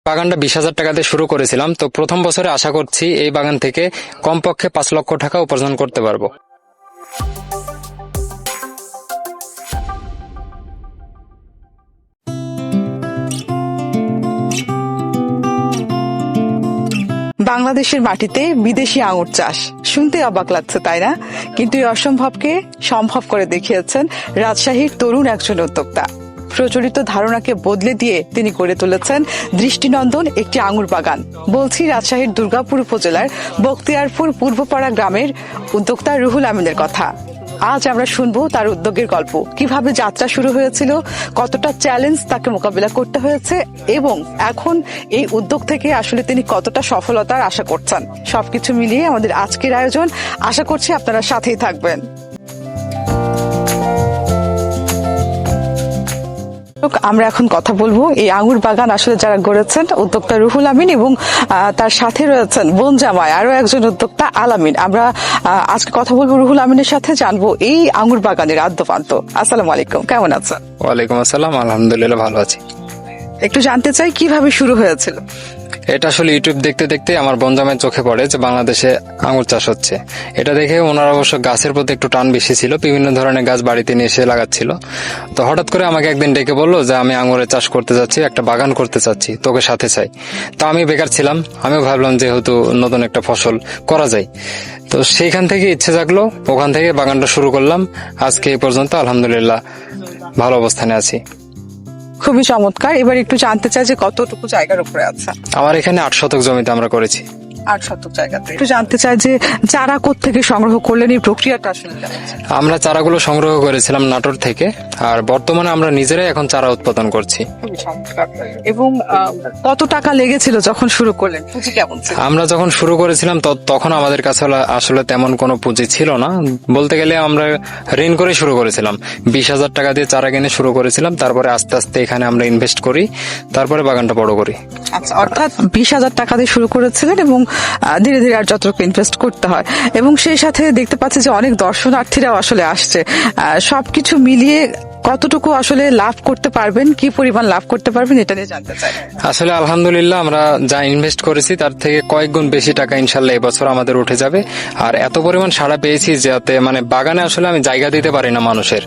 বাগানটা 20,000 টাকা দিয়ে শুরু করেছিলাম, তো প্রথম বছরে আশা করছি এই বাগান থেকে কমপক্ষে 5 লক্ষ টাকা উপার্জন করতে পারবো। বাংলাদেশের মাটিতে বিদেশি আঙুর চাষ শুনতে অবাক লাগছে, তাই না? কিন্তু এই অসম্ভবকে সম্ভব করে দেখিয়েছেন রাজশাহীর তরুণ একজন উদ্যোক্তা। প্রচলিত ধারণাকে বদলে দিয়ে তিনি গড়ে তুলেছেন দৃষ্টিনন্দন একটি আঙুর বাগান। বলছি রাজশাহীর দুর্গাপুর উপজেলার বখতিয়ারপুর পূর্বপাড়া গ্রামের উদ্যোক্তা রুহুল আমিনের কথা। আজ আমরা শুনবো তার উদ্যোগের গল্প, কিভাবে যাত্রা শুরু হয়েছিল, কতটা চ্যালেঞ্জ তাকে মোকাবিলা করতে হয়েছে এবং এখন এই উদ্যোগ থেকে আসলে তিনি কতটা সফলতার আশা করছেন। সবকিছু মিলিয়ে আমাদের আজকের আয়োজন, আশা করছি আপনারা সাথেই থাকবেন। আমরা এখন কথা বলবো এই আঙুর বাগান আসলে যারা গড়েছেন, উদ্যোক্তা রুহুল আমিন এবং তার সাথে রয়েছেন বোন জামাই আরো একজন উদ্যোক্তা আলামিন। আমরা আজকে কথা বলবো রুহুল আমিনের সাথে, জানবো এই আঙুর বাগানের আদ্যপান্ত। আসসালামু আলাইকুম, কেমন আছেন? ওয়ালাইকুম আসসালাম, আলহামদুলিল্লাহ ভালো আছি। একটু জানতে চাই কিভাবে শুরু হয়েছিল? এটা আসলে ইউটিউব দেখতে দেখতে আমার বনজামের চোখে পড়ে যে বাংলাদেশে আঙুর চাষ হচ্ছে। এটা দেখে ওনার অবশ্য গাছের প্রতি একটু টান বেশি ছিল, বিভিন্ন ধরনের গাছ বাড়িতে নিয়ে এসে লাগাচ্ছিল। তো হঠাৎ করে আমাকে একদিন ডেকে বললো যে আমি আঙুরের চাষ করতে চাচ্ছি, একটা বাগান করতে চাচ্ছি, তোকে সাথে চাই। তো আমি বেকার ছিলাম, আমিও ভাবলাম যেহেতু নতুন একটা ফসল করা যায়, তো সেইখান থেকে ইচ্ছে জাগলো, ওখান থেকে বাগানটা শুরু করলাম। আজকে এই পর্যন্ত আলহামদুলিল্লাহ ভালো অবস্থানে আছি। খুবই চমৎকার। এবার একটু জানতে চাই যে কতটুকু জায়গার উপরে আছে? আমার এখানে 8 শতক জমিতে আমরা করেছি। 8 শতক জায়গাতে। একটু জানতে চাই যে চারা কোত্থেকে সংগ্রহ করলেন, এই প্রক্রিয়াটা আসলে কেমন? আমরা চারাগুলো সংগ্রহ করেছিলাম নাটোর থেকে, আর বর্তমানে আমরা নিজেরাই এখন চারা উৎপাদন করছি। এবং কত টাকা লেগেছিল যখন শুরু করলেন? পুঁজি কেমন ছিল? আমরা যখন শুরু করেছিলাম তখন আমাদের কাছে আসলে তেমন কোনো পুঁজি ছিল না, বলতে গেলে আমরা ঋণ করে শুরু করেছিলাম। 20,000 টাকা দিয়ে চারা কিনে শুরু করেছিলাম, তারপরে আস্তে আস্তে এখানে আমরা ইনভেস্ট করি, তারপরে বাগানটা বড় করি। আচ্ছা, অর্থাৎ 20,000 টাকা দিয়ে শুরু করেছিলেন এবং ধীরে ধীরে আর যতটুকু ইনভেস্ট করতে হয়, এবং সেই সাথে দেখতে পাচ্ছি যে অনেক দর্শনার্থীরাও আসলে আসছে। সবকিছু মিলিয়ে কতটুকু আসলে লাভ করতে পারবেন, কি পরিমাণ লাভ করতে পারবেন, এটা নিয়ে জানতে চাই। আসলে আলহামদুলিল্লাহ আমরা যা ইনভেস্ট করেছি তার থেকে কয়েক গুণ বেশি টাকা ইনশাল্লাহ এবছর আমাদের উঠে যাবে। আর এত পরিমাণ সাড়া পেয়েছি যাতে মানে বাগানে আসলে আমি জায়গা দিতে পারি না মানুষের,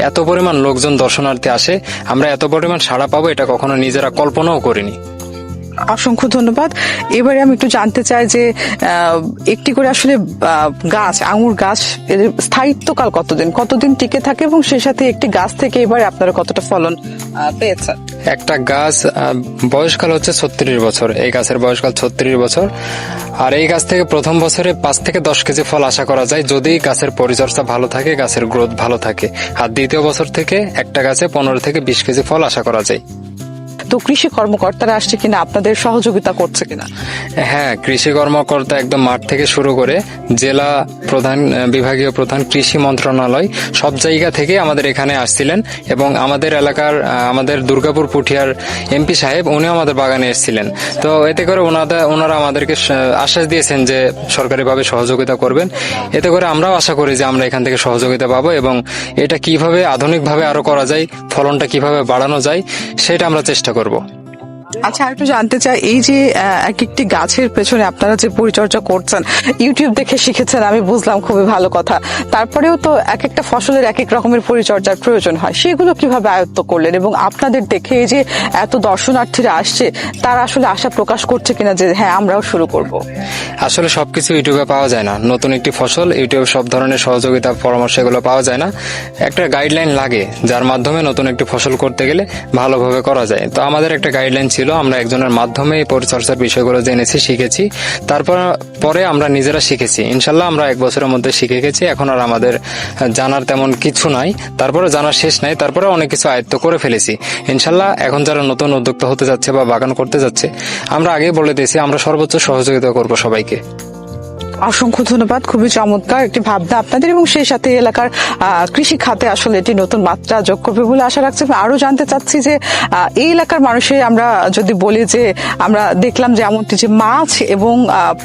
এত পরিমাণ লোকজন দর্শনার্থী আসে, আমরা এত পরিমাণ সাড়া পাবো এটা কখনো নিজেরা কল্পনাও করিনি। অসংখ্য ধন্যবাদ। এবারে আমি একটু জানতে চাই যে একটি করে আসলে গাছ, আঙুর গাছ, এর স্থায়িত্বকাল কতদিন টিকে থাকে এবং সেই সাথে একটি গাছ থেকে এবারে আপনারা কতটা ফলন পেয়েছেন? একটা গাছ বয়সকাল হচ্ছে 36 বছর, এই গাছের বয়সকাল 36 বছর। আর এই গাছ থেকে প্রথম বছরে 5 থেকে 10 কেজি ফল আশা করা যায় যদি গাছের পরিচর্যা ভালো থাকে, গাছের গ্রোথ ভালো থাকে। আর দ্বিতীয় বছর থেকে একটা গাছে 15 থেকে 20 কেজি ফল আশা করা যায়। তো কৃষি কর্মকর্তারা আসছে কিনা, আপনাদের সহযোগিতা করছে কিনা? হ্যাঁ, কৃষি কর্মকর্তা একদম মাঠ থেকে শুরু করে জেলা প্রধান, বিভাগীয় প্রধান, কৃষি মন্ত্রণালয় সব জায়গা থেকে আমাদের এখানে আসছিলেন, এবং আমাদের এলাকার আমাদের দুর্গাপুর পুঠিয়ার এমপি সাহেব উনিও আমাদের বাগানে এসেছিলেন। তো এতে করে ওনারা আমাদেরকে আশ্বাস দিয়েছেন যে সরকারিভাবে সহযোগিতা করবেন। এতে করে আমরাও আশা করি যে আমরা এখান থেকে সহযোগিতা পাবো, এবং এটা কিভাবে আধুনিকভাবে আরো করা যায়, ফলনটা কিভাবে বাড়ানো যায় সেটা আমরা চেষ্টা করব। আচ্ছা, একটু জানতে চাই এই যে এক একটি গাছের পেছনে আপনারা যে পরিচর্যা করছেন, ইউটিউব দেখে শিখেছেন, আমি বুঝলাম, খুবই ভালো কথা। তারপরেও তো এক একটা ফসলের এক এক রকমের পরিচর্যার প্রয়োজন হয়, সেগুলো কিভাবে আয়ত্ত করলেন? এবং আপনাদের দেখে এই যে এত দর্শনার্থীরা আসছে, তারা আসলে আশা প্রকাশ করছে কিনা যে হ্যাঁ আমরাও শুরু করব? আসলে সবকিছু ইউটিউবে পাওয়া যায় না। নতুন একটি ফসল, ইউটিউবে সব ধরনের সহযোগিতা পরামর্শ এগুলো পাওয়া যায় না। একটা গাইডলাইন লাগে যার মাধ্যমে নতুন একটি ফসল করতে গেলে ভালোভাবে করা যায়। তো আমাদের একটা গাইডলাইন ছিল, আমরা একজনের মাধ্যমে এই পরিচর্যার বিষয়গুলো জেনেছি, শিখেছি, পরে আমরা নিজেরা শিখেছি। ইনশাল্লাহ আমরা 1 বছরের মধ্যে শিখে গেছি। এখন আর আমাদের জানার তেমন কিছু নাই, তারপরে জানার শেষ নাই, তারপরে অনেক কিছু আয়ত্ত করে ফেলেছি। ইনশাল্লাহ এখন যারা নতুন উদ্যোক্তা হতে যাচ্ছে বা বাগান করতে যাচ্ছে, আমরা আগেই বলে দিয়েছি আমরা সর্বোচ্চ সহযোগিতা করব সবাইকে। অসংখ্য ধন্যবাদ। খুবই চমৎকার একটি ভাবনা আপনাদের, এবং সেই সাথে এলাকার কৃষি খাতে আসলে এটি নতুন মাত্রা যোগ করবে বলে আশা রাখছি। আরো জানতে চাচ্ছি যে এই এলাকার মানুষের, আমরা যদি বলি যে আমরা দেখলাম যে এমনটি যে মাছ এবং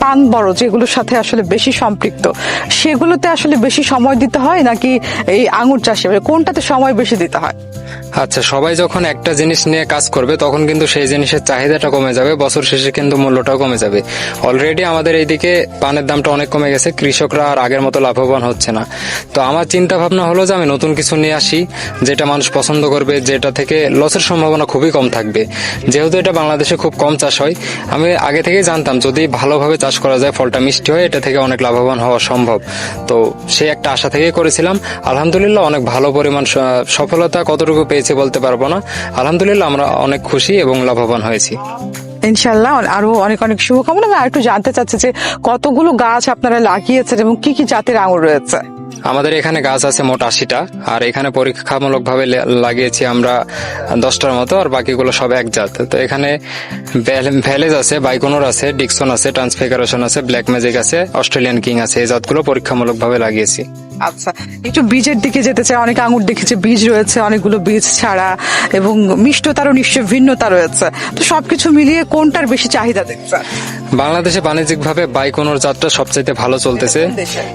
পান বড় যেগুলোর সাথে আসলে বেশি সম্পৃক্ত, সেগুলোতে আসলে বেশি সময় দিতে হয় নাকি এই আঙুর চাষে, কোনটাতে সময় বেশি দিতে হয়? আচ্ছা, সবাই যখন একটা জিনিস নিয়ে কাজ করবে তখন কিন্তু সেই জিনিসের চাহিদাটা কমে যাবে, বছর শেষে কিন্তু মূল্যটাও কমে যাবে। অলরেডি আমাদের এইদিকে পানের দামটা অনেক কমে গেছে, কৃষকরা আর আগের মতো লাভবান হচ্ছে না। তো আমার চিন্তা ভাবনা হলো যে আমি নতুন কিছু নিয়ে আসি যেটা মানুষ পছন্দ করবে, যেটা থেকে লসের সম্ভাবনা খুবই কম থাকবে। যেহেতু এটা বাংলাদেশে খুব কম চাষ হয়, আমি আগে থেকেই জানতাম যদি ভালোভাবে চাষ করা যায়, ফলটা মিষ্টি হয়, এটা থেকে অনেক লাভবান হওয়া সম্ভব। তো সেই একটা আশা থেকেই করেছিলাম। আলহামদুলিল্লাহ অনেক ভালো পরিমাণ সফলতা কতটুকু পেয়েছি বলতে পারবো না। আলহামদুলিল্লাহ আমরা অনেক খুশি এবং লাভবান হয়েছি। ইনশাল্লাহ আরো অনেক অনেক শুভকামনা। আমি আরেকটু জানতে চাচ্ছি যে কতগুলো গাছ আপনারা লাগিয়েছেন এবং কি কি জাতের আঙুর রয়েছে? আমাদের এখানে গাছ আছে মোট 80টা, আর এখানে পরীক্ষামূলক ভাবে লাগিয়েছি আমরা 10টার মতো, আর বাকিগুলো সব এক জাত। তো এখানে ভ্যালেজ আছে, বাইকোনর আছে, ডিকসন আছে, ট্রান্সফিগারেশন আছে, ব্ল্যাক ম্যাজিক আছে, অস্ট্রেলিয়ান কিং আছে। এই জাতগুলো পরীক্ষামূলক ভাবে লাগিয়েছি। আচ্ছা, একটু বীজের দিকে যেতে চাই। অনেক আঙুর দেখেছি বীজ রয়েছে, অনেকগুলো বীজ ছাড়া, এবং মিষ্টতারও নিশ্চয় ভিন্নতা রয়েছে। তো সবকিছু মিলিয়ে কোনটার বেশি চাহিদা দেখছেন? বাংলাদেশে বাণিজ্যিকভাবে বাইকোনর জাতটা সবচাইতে ভালো চলতেছে।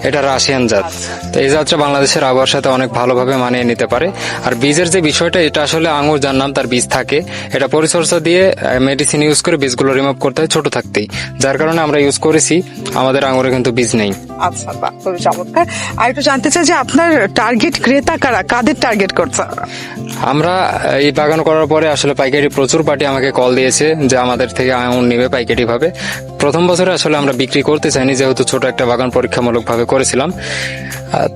এটা রাশিয়ান জাত। তো এই জাতটা বাংলাদেশের আবহাওয়ার সাথে অনেক ভালোভাবে মানিয়ে নিতে পারে। আর বীজের যে বিষয়টা, এটা আসলে আঙুর যার নাম তার বীজ থাকে। এটা পরিচর্যা দিয়ে মেডিসিন ইউজ করে বীজগুলো রিমুভ করতে হয় ছোট থাকতেই, যার কারণে আমরা ইউজ করেছি। আমাদের আঙুরে কিন্তু বীজ নেই। আচ্ছা, বাহ, খুবই চমৎকার। আর একটু জানতে চাই যে আপনার টার্গেট ক্রেতা কারা, কাদের টার্গেট করছেন? আমরা এই বাগান করার পরে আসলে পাইকারি প্রচুর পার্টি আমাকে কল দিয়েছে যে আমাদের থেকে আঙুর নিবে পাইকারি ভাবে। প্রথম বছরে আসলে আমরা বিক্রি করতে চাইনি, যেহেতু ছোট একটা বাগান পরীক্ষামূলক ভাবে করেছিলাম।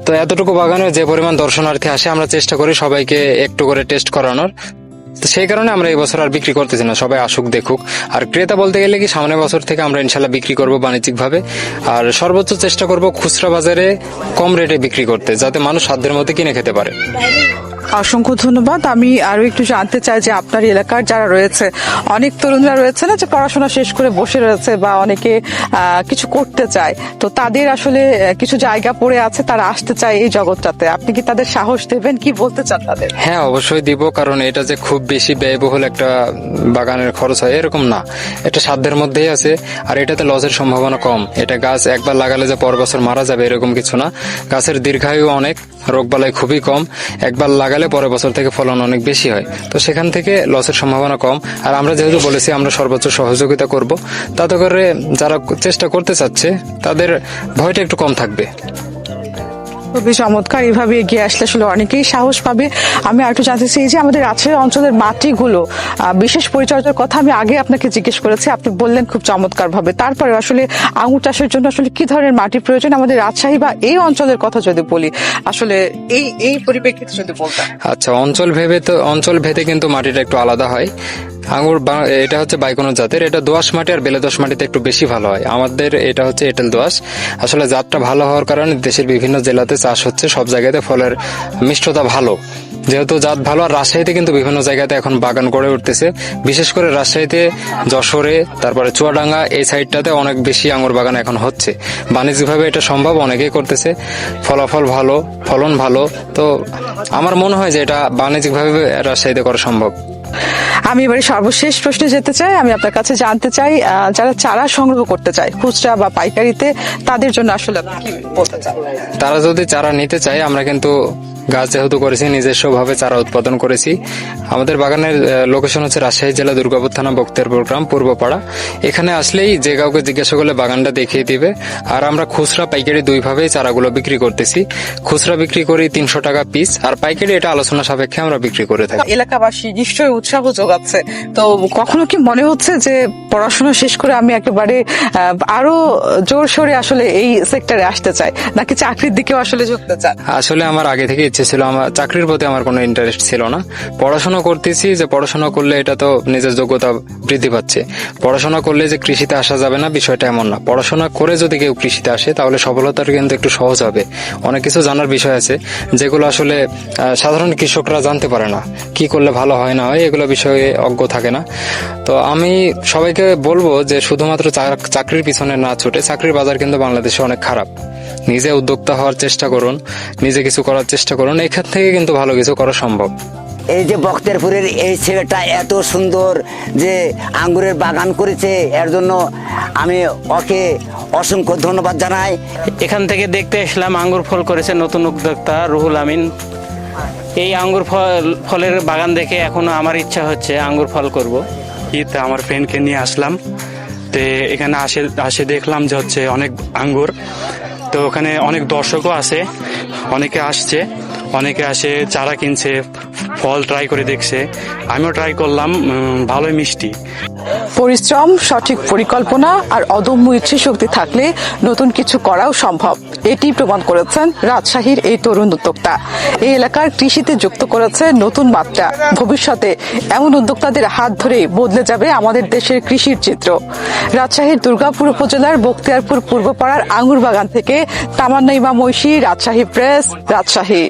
তো এতটুকু বাগানে যে পরিমাণ দর্শনার্থী আসে, আমরা চেষ্টা করি সবাইকে একটু করে টেস্ট করানোর। তো সেই কারণে আমরা এই বছর আর বিক্রি করতেছি না, সবাই আসুক দেখুক। আর ক্রেতা বলতে গেলে কি, সামনের বছর থেকে আমরা ইনশাল্লাহ বিক্রি করব বাণিজ্যিক ভাবে। আর সর্বোচ্চ চেষ্টা করব খুচরা বাজারে কম রেটে বিক্রি করতে, যাতে মানুষ সাধ্যের মধ্যে কিনে খেতে পারে। অসংখ্য ধন্যবাদ। আমি আরো একটু জানতে চাই যে আপনার এলাকার যারা রয়েছে, অনেক তরুণরা রয়েছে না, যে পড়াশোনা শেষ করে বসে রয়েছে বা অনেকে কিছু করতে চায়, তো তাদের আসলে কিছু জায়গা পড়ে আছে, তারা আসতে চায় এই জগৎটাতে। আপনি কি তাদের সাহস দেবেন? কি বলতে চান তাদের? হ্যাঁ, অবশ্যই দিব, কারণ এটা যে খুব বেশি ব্যয়বহুল একটা বাগানের খরচ হয় এরকম না। এটা সাধ্যের মধ্যেই আছে, আর এটাতে লসের সম্ভাবনা কম। এটা গাছ একবার লাগালে যে পর বছর মারা যাবে এরকম কিছু না। গাছের দীর্ঘায়ু অনেক, রোগবালাই খুবই কম। একবার লাগালে পরের বছর থেকে ফলন অনেক বেশি হয়, তো সেখান থেকে লসের সম্ভাবনা কম। আর আমরা যেহেতু বলেছি আমরা সর্বোচ্চ সহযোগিতা করব, তাতে করে যারা চেষ্টা করতে চাচ্ছে তাদের ভয়টা একটু কম থাকবে। খুবই চমৎকার। এইভাবে এগিয়ে আসলে আসলে অনেকেই সাহস পাবে। আমি আর একটু জানতে চাই যে আমাদের রাজশাহী অঞ্চলের মাটিগুলো বিশেষ পরিচর্যার কথা আমি আগে আপনাকে জিজ্ঞেস করেছি, আপনি বললেন খুব চমৎকার ভাবে। তারপরে আসলে আঙুর চাষের জন্য আসলে কি ধরনের মাটি প্রয়োজন আমাদের রাজশাহী বা এই অঞ্চলের কথা যদি বলি, আসলে এই পরিপ্রেক্ষিতে যদি বলতেন। আচ্ছা, অঞ্চল ভেদে কিন্তু মাটিটা একটু আলাদা হয়। আঙুর এটা হচ্ছে বাইকোনর জাতের, এটা দোআঁশ মাটি আর বেলে দোআঁশ মাটিতে একটু বেশি ভালো হয়। আমাদের এটা হচ্ছে এঁটেল দোআঁশ। আসলে জাতটা ভালো হওয়ার কারণে দেশের বিভিন্ন জেলাতে চাষ হচ্ছে, সব জায়গাতে ফলের মিষ্টতা ভালো। যেহেতু জাত ভালো, আর রাজশাহীতে কিন্তু বিভিন্ন জায়গাতে এখন বাগান গড়ে উঠতেছে। বিশেষ করে রাজশাহীতে, যশোরে, তারপরে চুয়াডাঙ্গা, এই সাইডটাতে অনেক বেশি আঙুর বাগান এখন হচ্ছে। বাণিজ্যিকভাবে এটা সম্ভব, অনেকেই করতেছে, ফলাফল ভালো, ফলন ভালো। তো আমার মনে হয় যে এটা বাণিজ্যিকভাবে রাজশাহীতে করা সম্ভব। আমি এবারে সর্বশেষ প্রশ্নে যেতে চাই। আমি আপনার কাছে জানতে চাই, যারা চারা সংগ্রহ করতে চায় খুচরা বা পাইকারিতে, তাদের জন্য আসলে আপনি কি বলতে চান? তারা যদি চারা নিতে চায়, আমরা কিন্তু গাছ যেহেতু করেছি, নিজস্ব ভাবে চারা উৎপাদন করেছি। আমাদের বাগানের লোকেশন হচ্ছে রাজশাহী জেলা দুর্গাপুর থানা বক্তিয়ারপুর গ্রাম পূর্বপাড়া। এখানে আসলেই যে কাউকে জিজ্ঞাসা করলে বাগানটা দেখিয়ে দিবে। আর আমরা খুচরা পাইকারি দুই ভাবেই চারাগুলো বিক্রি করতেছি। খুচরা বিক্রি করি 300 টাকা পিস, আর পাইকারি এটা আলোচনা সাপেক্ষে আমরা বিক্রি করে থাকি। এলাকাবাসী নিশ্চয়ই উৎসাহ যোগাচ্ছে। তো কখনো কি মনে হচ্ছে যে পড়াশোনা শেষ করে আমি একেবারে আরো জোর সোরে আসলে এই সেক্টরে আসতে চাই, নাকি চাকরির দিকেও আসলে ঝুঁকতে চান? আসলে আমার আগে থেকে ইচ্ছে ছিল, আমার চাকরির প্রতি আমার কোনো ইন্টারেস্ট ছিল না। পড়াশোনা করতেছি, যে পড়াশোনা করলে এটা তো নিজের যোগ্যতা বৃদ্ধি পাচ্ছে। পড়াশোনা করলে যে কৃষিতে আসা যাবে না, বিষয়টা এমন না। পড়াশোনা করে যদি কেউ কৃষিতে আসে, তাহলে সফলতার কিন্তু একটু সহজ হবে। অনেক কিছু জানার বিষয় আছে যেগুলো আসলে সাধারণ কৃষকরা জানতে পারে না। কি করলে ভালো হয় না হয়, এগুলো বিষয়ে অজ্ঞ থাকে না। তো আমি সবাইকে বলবো যে শুধুমাত্র চাকরির পিছনে না ছুটে, চাকরির বাজার কিন্তু বাংলাদেশে অনেক খারাপ। নিজে উদ্যোক্তা হওয়ার চেষ্টা করুন, নিজে কিছু করার চেষ্টা করুন, এখান থেকে কিন্তু ভালো কিছু করা সম্ভব। এই যে বক্তিয়ারপুরের এই ছেলেটা এত সুন্দর যে আঙ্গুরের বাগান করেছে, এর জন্য আমি ওকে অসংখ্য ধন্যবাদ জানাই। এখান থেকে দেখতে এসলাম আঙ্গুর ফল করেছে নতুন উদ্যোক্তা রুহুল আমিন। এই আঙ্গুর ফলের বাগান দেখে এখনো আমার ইচ্ছা হচ্ছে আঙ্গুর ফল করব। ঈদ আমার ফ্রেন্ডকে নিয়ে আসলাম, তো এখানে আসে দেখলাম যে হচ্ছে অনেক আঙ্গুর, তো ওখানে অনেক দর্শকও আছে, অনেকে আসছে, অনেকে আসে চারা কিনছে, ফল ট্রাই করে দেখছে, আমিও ট্রাই করলাম, ভালোই মিষ্টি। পরিশ্রম, সঠিক পরিকল্পনা আর অদম্য ইচ্ছে শক্তি থাকলে নতুন কিছু করাও সম্ভব, এটি প্রমাণ করেছেন রাজশাহীর এই তরুণ উদ্যোক্তা। এই এলাকার কৃষিতে যুক্ত করেছে নতুন মাত্রা। ভবিষ্যতে এমন উদ্যোক্তাদের হাত ধরে বদলে যাবে আমাদের দেশের কৃষির চিত্র। রাজশাহীর দুর্গাপুর উপজেলার বখতিয়ারপুর পূর্বপাড়ার আঙ্গুর বাগান থেকে তামান্না ইমাম ঐশী, রাজশাহী প্রেস, রাজশাহী।